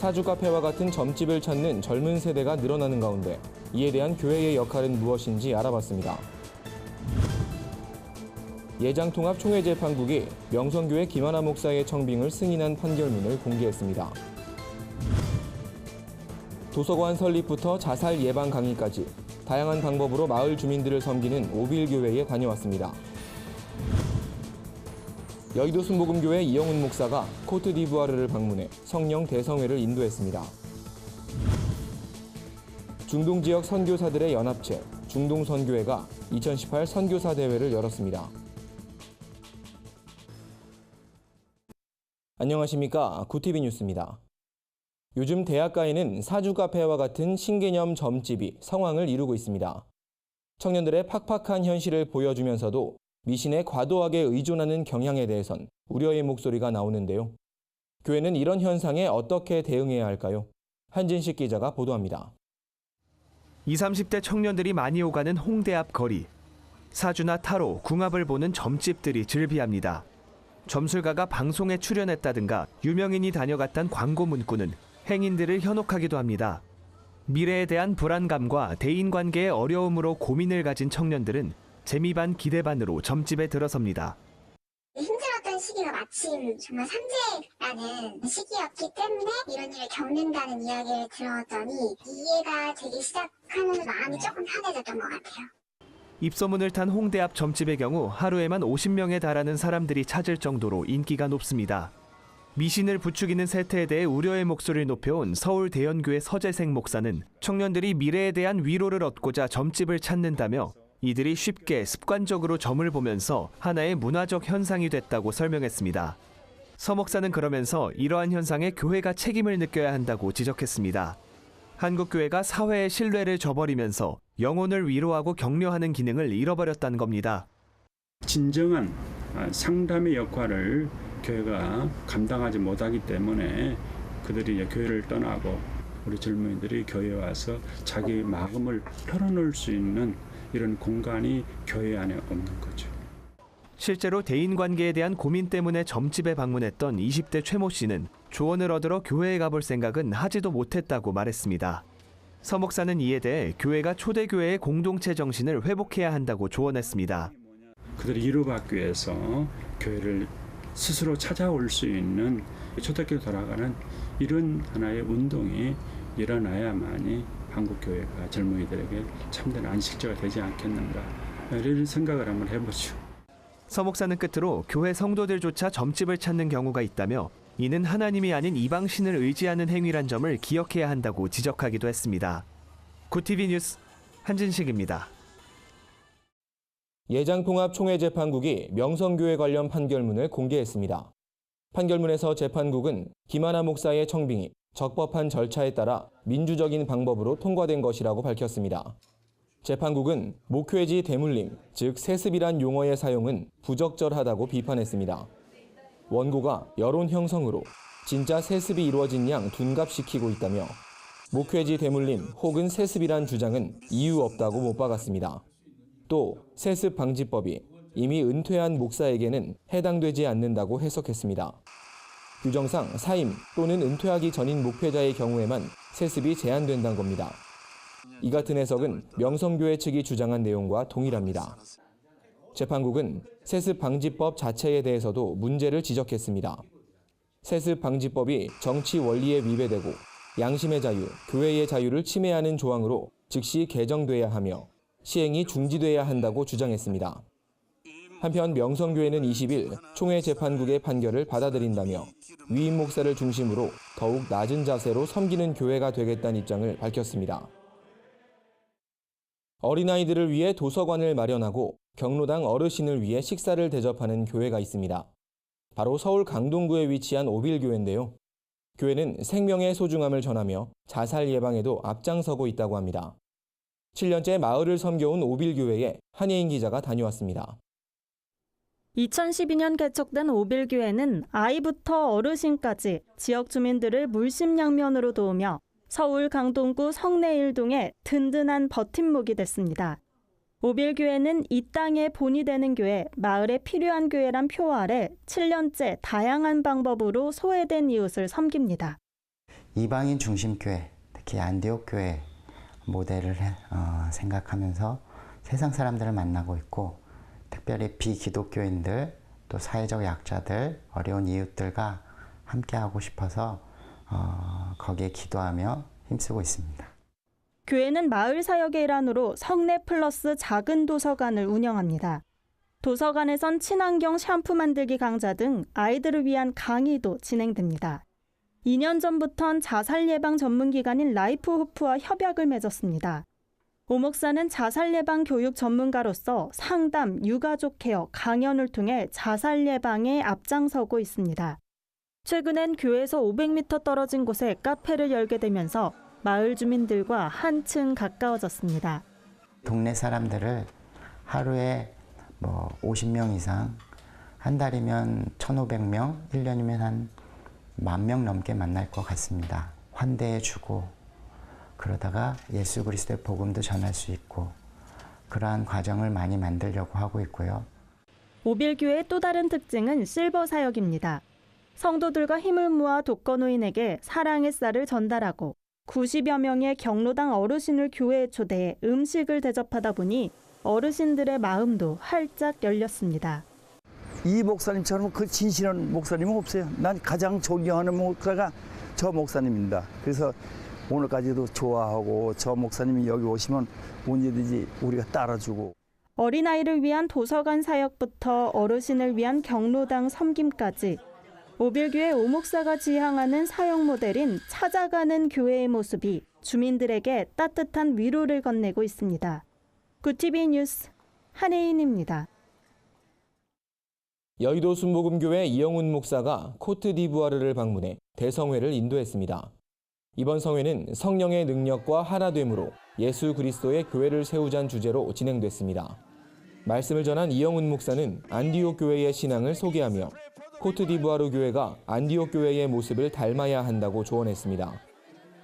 사주 카페와 같은 점집을 찾는 젊은 세대가 늘어나는 가운데 이에 대한 교회의 역할은 무엇인지 알아봤습니다. 예장통합 총회재판국이 명성교회 김하나 목사의 청빙을 승인한 판결문을 공개했습니다. 도서관 설립부터 자살 예방 강의까지 다양한 방법으로 마을 주민들을 섬기는 오빌교회에 다녀왔습니다. 여의도 순복음교회 이영훈 목사가 코트디부아르를 방문해 성령 대성회를 인도했습니다. 중동 지역 선교사들의 연합체 중동선교회가 2018 선교사 대회를 열었습니다. 안녕하십니까. 구티비 뉴스입니다. 요즘 대학가에는 사주 카페와 같은 신개념 점집이 성황을 이루고 있습니다. 청년들의 팍팍한 현실을 보여주면서도 미신에 과도하게 의존하는 경향에 대해선 우려의 목소리가 나오는데요. 교회는 이런 현상에 어떻게 대응해야 할까요? 한진식 기자가 보도합니다. 20, 30대 청년들이 많이 오가는 홍대 앞 거리. 사주나 타로, 궁합을 보는 점집들이 즐비합니다. 점술가가 방송에 출연했다든가 유명인이 다녀갔단 광고 문구는 행인들을 현혹하기도 합니다. 미래에 대한 불안감과 대인관계의 어려움으로 고민을 가진 청년들은 재미 반 기대 반으로 점집에 들어섭니다. 힘들었던 시기가 마침 정말 삼재라는 시기였기 때문에 이런 일을 겪는다는 이야기를 들었더니 이해가 되기 시작하면서 마음이 조금 편해졌던 것 같아요. 입소문을 탄 홍대 앞 점집의 경우 하루에만 50명에 달하는 사람들이 찾을 정도로 인기가 높습니다. 미신을 부추기는 세태에 대해 우려의 목소리를 높여온 서울 대연교회 서재생 목사는 청년들이 미래에 대한 위로를 얻고자 점집을 찾는다며 이들이 쉽게 습관적으로 점을 보면서 하나의 문화적 현상이 됐다고 설명했습니다. 서 목사는 그러면서 이러한 현상에 교회가 책임을 느껴야 한다고 지적했습니다. 한국교회가 사회의 신뢰를 저버리면서 영혼을 위로하고 격려하는 기능을 잃어버렸다는 겁니다. 진정한 상담의 역할을 교회가 감당하지 못하기 때문에 그들이 이제 교회를 떠나고 우리 젊은이들이 교회에 와서 자기 마음을 털어놓을 수 있는 이런 공간이 교회 안에 없는 거죠. 실제로 대인관계에 대한 고민 때문에 점집에 방문했던 20대 최모 씨는 조언을 얻으러 교회에 가볼 생각은 하지도 못했다고 말했습니다. 서 목사는 이에 대해 교회가 초대교회의 공동체 정신을 회복해야 한다고 조언했습니다. 그들이 위로받기 위해서 교회를 스스로 찾아올 수 있는 초대교회로 돌아가는 이런 하나의 운동이 일어나야만이 한국교회가 젊은이들에게 참된 안식처가 되지 않겠는가 이런 생각을 한번 해보죠. 서 목사는 끝으로 교회 성도들조차 점집을 찾는 경우가 있다며 이는 하나님이 아닌 이방신을 의지하는 행위란 점을 기억해야 한다고 지적하기도 했습니다. 구티비 뉴스 한진식입니다. 예장통합 총회재판국이 명성교회 관련 판결문을 공개했습니다. 판결문에서 재판국은 김하나 목사의 청빙이 적법한 절차에 따라 민주적인 방법으로 통과된 것이라고 밝혔습니다. 재판국은 목회지 대물림, 즉 세습이란 용어의 사용은 부적절하다고 비판했습니다. 원고가 여론 형성으로 진짜 세습이 이루어진 양 둔갑시키고 있다며 목회지 대물림 혹은 세습이란 주장은 이유 없다고 못 박았습니다. 또 세습 방지법이 이미 은퇴한 목사에게는 해당되지 않는다고 해석했습니다. 규정상 사임 또는 은퇴하기 전인 목회자의 경우에만 세습이 제한된다는 겁니다. 이 같은 해석은 명성교회 측이 주장한 내용과 동일합니다. 재판국은 세습방지법 자체에 대해서도 문제를 지적했습니다. 세습방지법이 정치 원리에 위배되고 양심의 자유, 교회의 자유를 침해하는 조항으로 즉시 개정돼야 하며 시행이 중지돼야 한다고 주장했습니다. 한편 명성교회는 20일 총회 재판국의 판결을 받아들인다며 위임 목사를 중심으로 더욱 낮은 자세로 섬기는 교회가 되겠다는 입장을 밝혔습니다. 어린아이들을 위해 도서관을 마련하고 경로당 어르신을 위해 식사를 대접하는 교회가 있습니다. 바로 서울 강동구에 위치한 오빌교회인데요. 교회는 생명의 소중함을 전하며 자살 예방에도 앞장서고 있다고 합니다. 7년째 마을을 섬겨온 오빌교회에 한예인 기자가 다녀왔습니다. 2012년 개척된 오빌교회는 아이부터 어르신까지 지역 주민들을 물심양면으로 도우며 서울 강동구 성내일동의 든든한 버팀목이 됐습니다. 오빌교회는 이 땅의 본이 되는 교회, 마을에 필요한 교회란 표 아래 7년째 다양한 방법으로 소외된 이웃을 섬깁니다. 이방인 중심 교회, 특히 안디옥 교회 모델을 생각하면서 세상 사람들을 만나고 있고, 특별히 비기독교인들, 또 사회적 약자들, 어려운 이웃들과 함께하고 싶어서 거기에 기도하며 힘쓰고 있습니다. 교회는 마을 사역의 일환으로 성내 플러스 작은 도서관을 운영합니다. 도서관에선 친환경 샴푸 만들기 강좌 등 아이들을 위한 강의도 진행됩니다. 2년 전부턴 자살 예방 전문기관인 라이프호프와 협약을 맺었습니다. 오 목사는 자살 예방 교육 전문가로서 상담, 유가족 케어, 강연을 통해 자살 예방에 앞장서고 있습니다. 최근엔 교회에서 500m 떨어진 곳에 카페를 열게 되면서 마을 주민들과 한층 가까워졌습니다. 동네 사람들을 하루에 50명 이상, 한 달이면 1,500명, 1년이면 한 10,000명 넘게 만날 것 같습니다. 환대해주고, 그러다가 예수 그리스도의 복음도 전할 수 있고, 그러한 과정을 많이 만들려고 하고 있고요. 오빌교회의 또 다른 특징은 실버 사역입니다. 성도들과 힘을 모아 독거노인에게 사랑의 쌀을 전달하고 90여 명의 경로당 어르신을 교회에 초대해 음식을 대접하다 보니 어르신들의 마음도 활짝 열렸습니다. 이 목사님처럼 그 진실한 목사님은 없어요. 난 가장 존경하는 목사가 저 목사님입니다. 그래서 오늘까지도 좋아하고, 저 목사님이 여기 오시면 언제든지 우리가 따라주고. 어린아이를 위한 도서관 사역부터 어르신을 위한 경로당 섬김까지 오빌교회 오 목사가 지향하는 사역 모델인 찾아가는 교회의 모습이 주민들에게 따뜻한 위로를 건네고 있습니다. 굿TV 뉴스 한혜인입니다. 여의도 순복음교회 이영훈 목사가 코트디부아르를 방문해 대성회를 인도했습니다. 이번 성회는 성령의 능력과 하나됨으로 예수 그리스도의 교회를 세우자는 주제로 진행됐습니다. 말씀을 전한 이영훈 목사는 안디옥 교회의 신앙을 소개하며 코트디부아르 교회가 안디옥 교회의 모습을 닮아야 한다고 조언했습니다.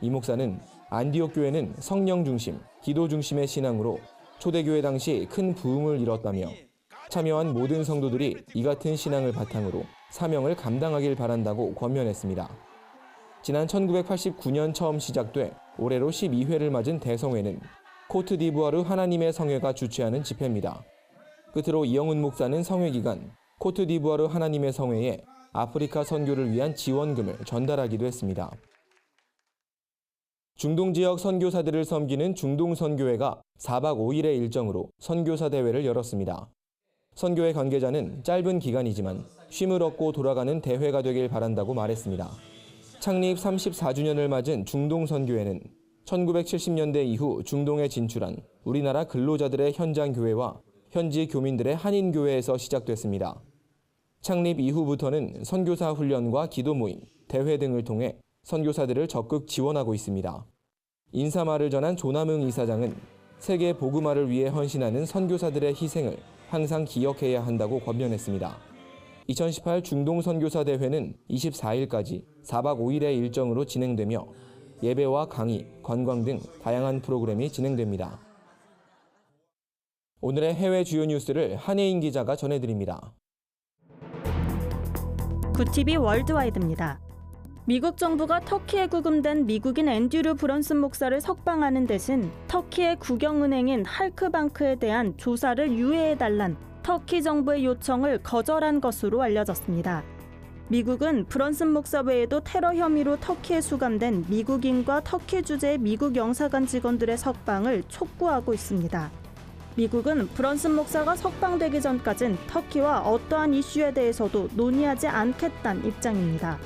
이 목사는 안디옥 교회는 성령 중심, 기도 중심의 신앙으로 초대교회 당시 큰 부흥을 이뤘다며 참여한 모든 성도들이 이 같은 신앙을 바탕으로 사명을 감당하길 바란다고 권면했습니다. 지난 1989년 처음 시작돼 올해로 12회를 맞은 대성회는 코트디부아르 하나님의 성회가 주최하는 집회입니다. 끝으로 이영훈 목사는 성회 기간 코트디부아르 하나님의 성회에 아프리카 선교를 위한 지원금을 전달하기도 했습니다. 중동 지역 선교사들을 섬기는 중동선교회가 4박 5일의 일정으로 선교사 대회를 열었습니다. 선교회 관계자는 짧은 기간이지만 쉼을 얻고 돌아가는 대회가 되길 바란다고 말했습니다. 창립 34주년을 맞은 중동선교회는 1970년대 이후 중동에 진출한 우리나라 근로자들의 현장 교회와 현지 교민들의 한인교회에서 시작됐습니다. 창립 이후부터는 선교사 훈련과 기도 모임, 대회 등을 통해 선교사들을 적극 지원하고 있습니다. 인사말을 전한 조남흥 이사장은 세계 복음화를 위해 헌신하는 선교사들의 희생을 항상 기억해야 한다고 권면했습니다. 2018 중동 선교사 대회는 24일까지 4박 5일의 일정으로 진행되며 예배와 강의, 관광 등 다양한 프로그램이 진행됩니다. 오늘의 해외 주요 뉴스를 한혜인 기자가 전해드립니다. 굿TV 월드와이드입니다. 미국 정부가 터키에 구금된 미국인 앤드류 브런슨 목사를 석방하는 대신 터키의 국영은행인 할크방크에 대한 조사를 유예해달란 터키 정부의 요청을 거절한 것으로 알려졌습니다. 미국은 브런슨 목사 외에도 테러 혐의로 터키에 수감된 미국인과 터키 주재의 미국 영사관 직원들의 석방을 촉구하고 있습니다. 미국은 브런슨 목사가 석방되기 전까진 터키와 어떠한 이슈에 대해서도 논의하지 않겠다는 입장입니다.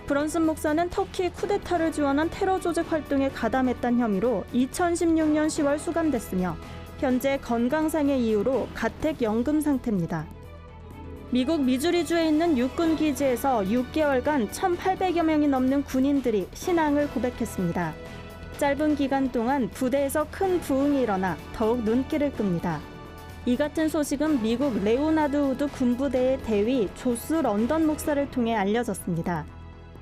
브런슨 목사는 터키 쿠데타를 지원한 테러 조직 활동에 가담했다는 혐의로 2016년 10월 수감됐으며 현재 건강상의 이유로 가택연금 상태입니다. 미국 미주리주에 있는 육군 기지에서 6개월간 1,800여 명이 넘는 군인들이 신앙을 고백했습니다. 짧은 기간 동안 부대에서 큰 부흥이 일어나 더욱 눈길을 끕니다. 이 같은 소식은 미국 레오나드 우드 군부대의 대위 조스 런던 목사를 통해 알려졌습니다.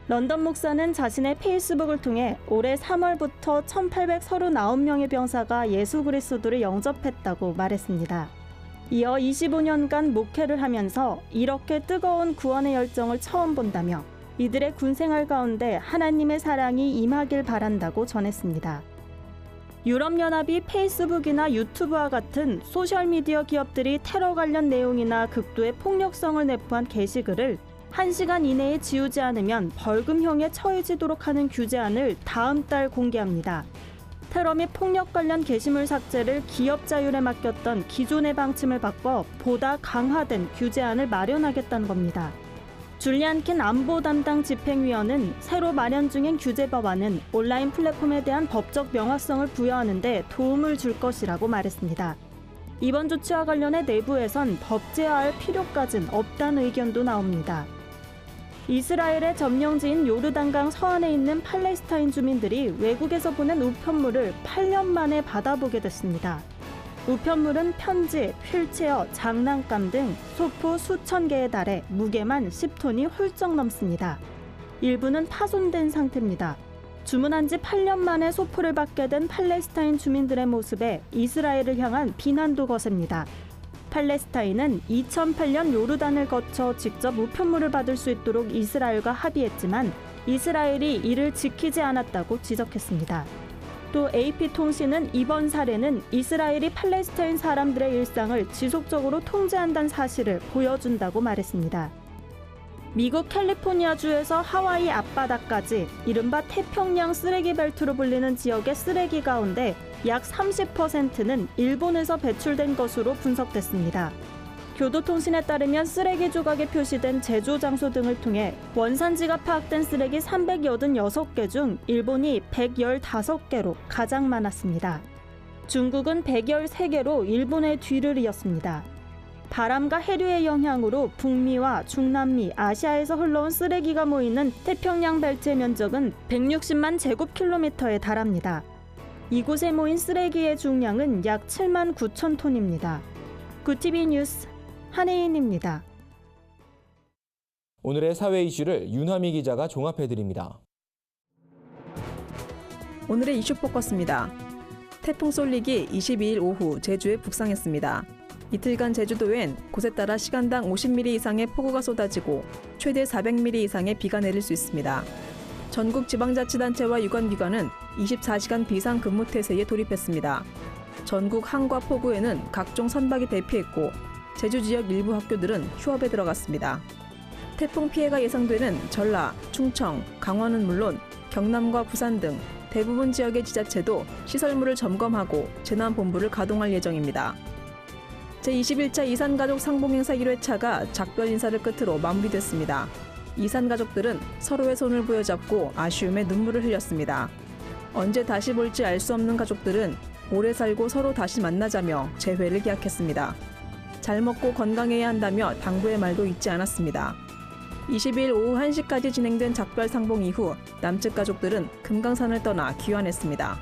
런던 목사는 자신의 페이스북을 통해 올해 3월부터 1,839명의 병사가 예수 그리스도를 영접했다고 말했습니다. 이어 25년간 목회를 하면서 이렇게 뜨거운 구원의 열정을 처음 본다며 이들의 군생활 가운데 하나님의 사랑이 임하길 바란다고 전했습니다. 유럽연합이 페이스북이나 유튜브와 같은 소셜미디어 기업들이 테러 관련 내용이나 극도의 폭력성을 내포한 게시글을 1시간 이내에 지우지 않으면 벌금형에 처해지도록 하는 규제안을 다음 달 공개합니다. 테러 및 폭력 관련 게시물 삭제를 기업 자율에 맡겼던 기존의 방침을 바꿔 보다 강화된 규제안을 마련하겠다는 겁니다. 줄리안 킨 안보 담당 집행위원은 새로 마련 중인 규제 법안은 온라인 플랫폼에 대한 법적 명확성을 부여하는 데 도움을 줄 것이라고 말했습니다. 이번 조치와 관련해 내부에선 법제화할 필요까지는 없다는 의견도 나옵니다. 이스라엘의 점령지인 요르단강 서안에 있는 팔레스타인 주민들이 외국에서 보낸 우편물을 8년 만에 받아보게 됐습니다. 우편물은 편지, 휠체어, 장난감 등 소포 수천 개에 달해 무게만 10톤이 훌쩍 넘습니다. 일부는 파손된 상태입니다. 주문한 지 8년 만에 소포를 받게 된 팔레스타인 주민들의 모습에 이스라엘을 향한 비난도 거셉니다. 팔레스타인은 2008년 요르단을 거쳐 직접 우편물을 받을 수 있도록 이스라엘과 합의했지만 이스라엘이 이를 지키지 않았다고 지적했습니다. 또 AP통신은 이번 사례는 이스라엘이 팔레스타인 사람들의 일상을 지속적으로 통제한다는 사실을 보여준다고 말했습니다. 미국 캘리포니아주에서 하와이 앞바다까지 이른바 태평양 쓰레기 벨트로 불리는 지역의 쓰레기 가운데 약 30%는 일본에서 배출된 것으로 분석됐습니다. 교도통신에 따르면 쓰레기 조각에 표시된 제조 장소 등을 통해 원산지가 파악된 쓰레기 386개 중 일본이 115개로 가장 많았습니다. 중국은 113개로 일본의 뒤를 이었습니다. 바람과 해류의 영향으로 북미와 중남미, 아시아에서 흘러온 쓰레기가 모이는 태평양 벨트의 면적은 160만 제곱킬로미터에 달합니다. 이곳에 모인 쓰레기의 중량은 약 7만 9천 톤입니다. 구티비 뉴스 한혜인입니다. 오늘의 사회 이슈를 윤하미 기자가 종합해드립니다. 오늘의 이슈 포커스입니다. 태풍 쏠릭이 22일 오후 제주에 북상했습니다. 이틀간 제주도엔 곳에 따라 시간당 50mm 이상의 폭우가 쏟아지고 최대 400mm 이상의 비가 내릴 수 있습니다. 전국 지방자치단체와 유관기관은 24시간 비상근무태세에 돌입했습니다. 전국 항과 포구에는 각종 선박이 대피했고 제주 지역 일부 학교들은 휴업에 들어갔습니다. 태풍 피해가 예상되는 전라, 충청, 강원은 물론 경남과 부산 등 대부분 지역의 지자체도 시설물을 점검하고 재난본부를 가동할 예정입니다. 제21차 이산가족 상봉행사 1회차가 작별 인사를 끝으로 마무리됐습니다. 이산가족들은 서로의 손을 부여잡고 아쉬움에 눈물을 흘렸습니다. 언제 다시 볼지 알 수 없는 가족들은 오래 살고 서로 다시 만나자며 재회를 기약했습니다. 잘 먹고 건강해야 한다며 당부의 말도 잊지 않았습니다. 20일 오후 1시까지 진행된 작별 상봉 이후 남측 가족들은 금강산을 떠나 귀환했습니다.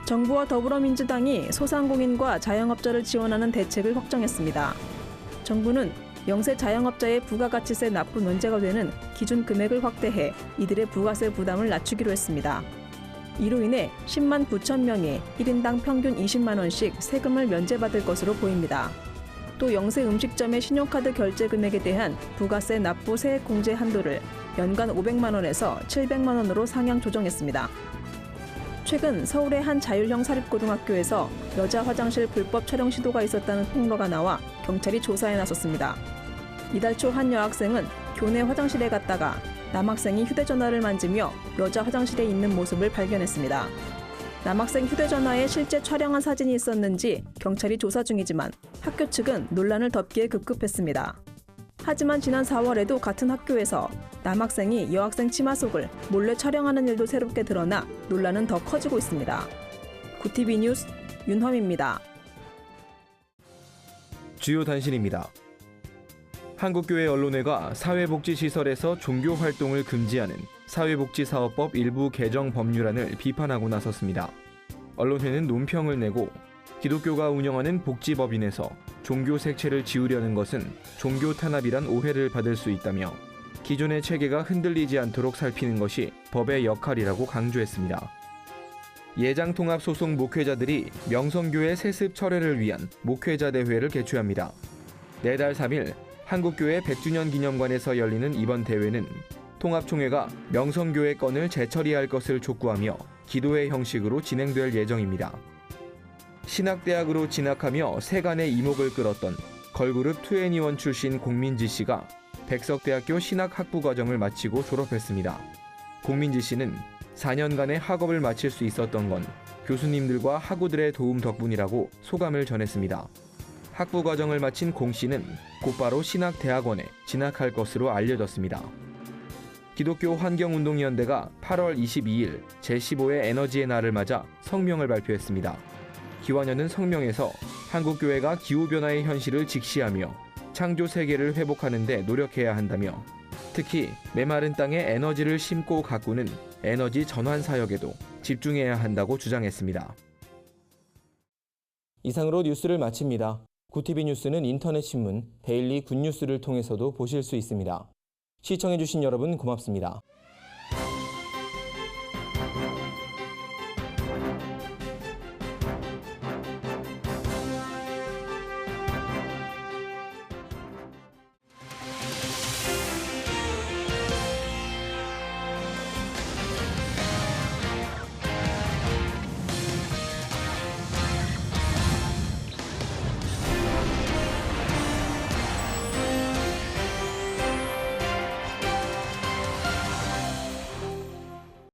정부와 더불어민주당이 소상공인과 자영업자를 지원하는 대책을 확정했습니다. 정부는 영세 자영업자의 부가가치세 납부 면제가 되는 기준 금액을 확대해 이들의 부가세 부담을 낮추기로 했습니다. 이로 인해 10만 9천 명이 1인당 평균 20만 원씩 세금을 면제받을 것으로 보입니다. 또 영세 음식점의 신용카드 결제 금액에 대한 부가세 납부 세액 공제 한도를 연간 500만 원에서 700만 원으로 상향 조정했습니다. 최근 서울의 한 자율형 사립고등학교에서 여자 화장실 불법 촬영 시도가 있었다는 폭로가 나와 경찰이 조사에 나섰습니다. 이달 초 한 여학생은 교내 화장실에 갔다가 남학생이 휴대전화를 만지며 여자 화장실에 있는 모습을 발견했습니다. 남학생 휴대전화에 실제 촬영한 사진이 있었는지 경찰이 조사 중이지만 학교 측은 논란을 덮기에 급급했습니다. 하지만 지난 4월에도 같은 학교에서 남학생이 여학생 치마 속을 몰래 촬영하는 일도 새롭게 드러나 논란은 더 커지고 있습니다. 구티비 뉴스 윤화미입니다. 주요 단신입니다. 한국교회 언론회가 사회복지시설에서 종교 활동을 금지하는 사회복지사업법 일부 개정 법률안을 비판하고 나섰습니다. 언론회는 논평을 내고 기독교가 운영하는 복지법인에서 종교 색채를 지우려는 것은 종교 탄압이란 오해를 받을 수 있다며 기존의 체계가 흔들리지 않도록 살피는 것이 법의 역할이라고 강조했습니다. 예장통합소송 목회자들이 명성교회 세습 철회를 위한 목회자 대회를 개최합니다. 내달 3일 한국교회 100주년 기념관에서 열리는 이번 대회는 통합총회가 명성교회 건을 재처리할 것을 촉구하며 기도회 형식으로 진행될 예정입니다. 신학대학으로 진학하며 세간의 이목을 끌었던 걸그룹 2NE1 출신 공민지 씨가 백석대학교 신학학부과정을 마치고 졸업했습니다. 공민지 씨는 4년간의 학업을 마칠 수 있었던 건 교수님들과 학우들의 도움 덕분이라고 소감을 전했습니다. 학부과정을 마친 공 씨는 곧바로 신학대학원에 진학할 것으로 알려졌습니다. 기독교 환경운동연대가 8월 22일 제15회 에너지의 날을 맞아 성명을 발표했습니다. 기완연은 성명에서 한국교회가 기후변화의 현실을 직시하며 창조 세계를 회복하는 데 노력해야 한다며 특히 메마른 땅에 에너지를 심고 가꾸는 에너지 전환 사역에도 집중해야 한다고 주장했습니다. 이상으로 뉴스를 마칩니다. 구티비 뉴스는 인터넷 신문 데일리 굿뉴스를 통해서도 보실 수 있습니다. 시청해주신 여러분 고맙습니다.